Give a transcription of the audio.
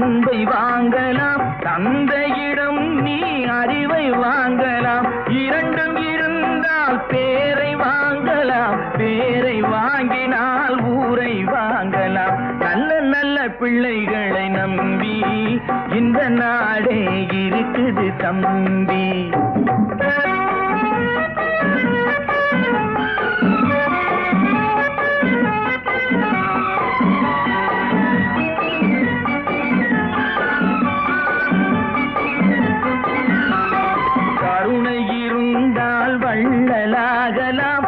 அன்பை வாங்கலாம், தந்தையிடம் நீ அறிவை வாங்கலாம். இரண்டும் இருந்தால் பேரை வாங்கலாம், பேரை வாங்கினால் ஊரை வாங்கலாம். நல்ல நல்ல பிள்ளைகளை நம்பி இந்த நாடே இருக்குது தம்பி. கருணை இருந்தால் வள்ளலாகலாம்,